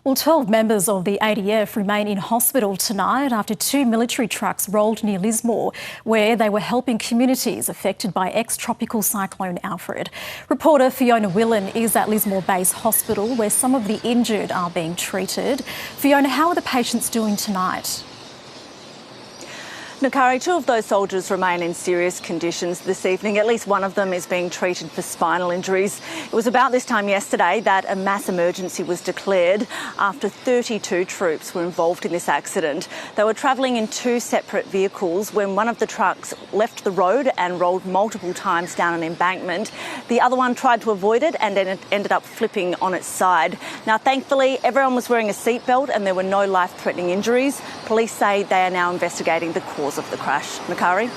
Well, 12 members of the ADF remain in hospital tonight after two military trucks rolled near Lismore, where they were helping communities affected by ex-tropical Cyclone Alfred. Reporter Fiona Willan is at Lismore Base Hospital, where some of the injured are being treated. Fiona, how are the patients doing tonight? Nakari, two of those soldiers remain in serious conditions this evening. At least one of them is being treated for spinal injuries. It was about this time yesterday that a mass emergency was declared after 32 troops were involved in this accident. They were travelling in two separate vehicles when one of the trucks left the road and rolled multiple times down an embankment. The other one tried to avoid it and then it ended up flipping on its side. Now, thankfully, everyone was wearing a seatbelt and there were no life-threatening injuries. Police say they are now investigating the cause of the crash. Nakari?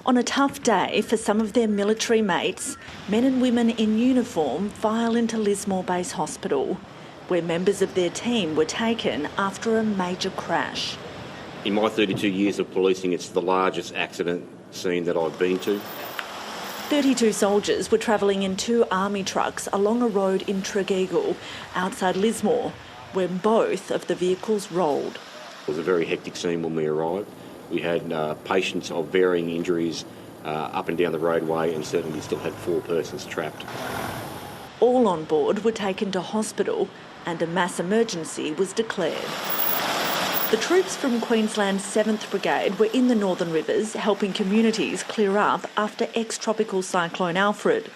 On a tough day for some of their military mates, men and women in uniform file into Lismore Base Hospital, where members of their team were taken after a major crash. In my 32 years of policing, it's the largest accident scene that I've been to. 32 soldiers were travelling in two army trucks along a road in Tregeagle, outside Lismore, when both of the vehicles rolled. It was a very hectic scene when we arrived. We had patients of varying injuries up and down the roadway, and certainly still had 4 persons trapped. All on board were taken to hospital and a mass emergency was declared. The troops from Queensland's 7th Brigade were in the Northern Rivers helping communities clear up after ex-tropical Cyclone Alfred.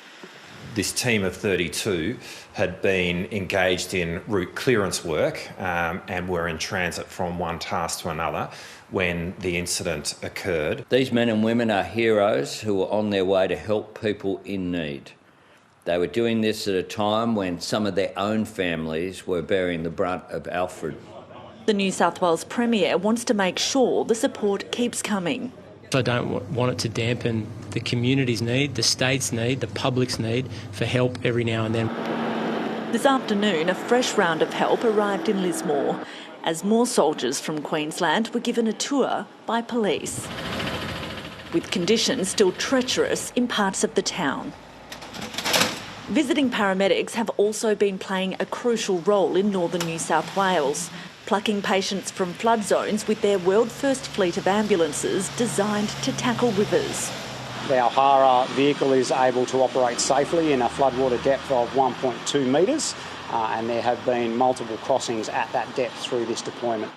This team of 32 had been engaged in route clearance work and were in transit from one task to another when the incident occurred. These men and women are heroes who are on their way to help people in need. They were doing this at a time when some of their own families were bearing the brunt of Alfred. The New South Wales Premier wants to make sure the support keeps coming. I don't want it to dampen the community's need, the state's need, the public's need for help every now and then. This afternoon, a fresh round of help arrived in Lismore as more soldiers from Queensland were given a tour by police, with conditions still treacherous in parts of the town. Visiting paramedics have also been playing a crucial role in northern New South Wales, plucking patients from flood zones with their world-first fleet of ambulances designed to tackle rivers. Our Hara vehicle is able to operate safely in a floodwater depth of 1.2 metres, and there have been multiple crossings at that depth through this deployment.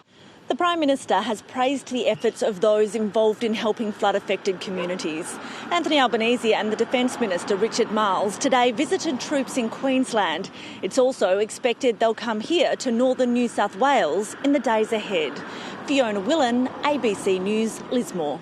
The Prime Minister has praised the efforts of those involved in helping flood-affected communities. Anthony Albanese and the Defence Minister Richard Marles today visited troops in Queensland. It's also expected they'll come here to northern New South Wales in the days ahead. Fiona Willan, ABC News, Lismore.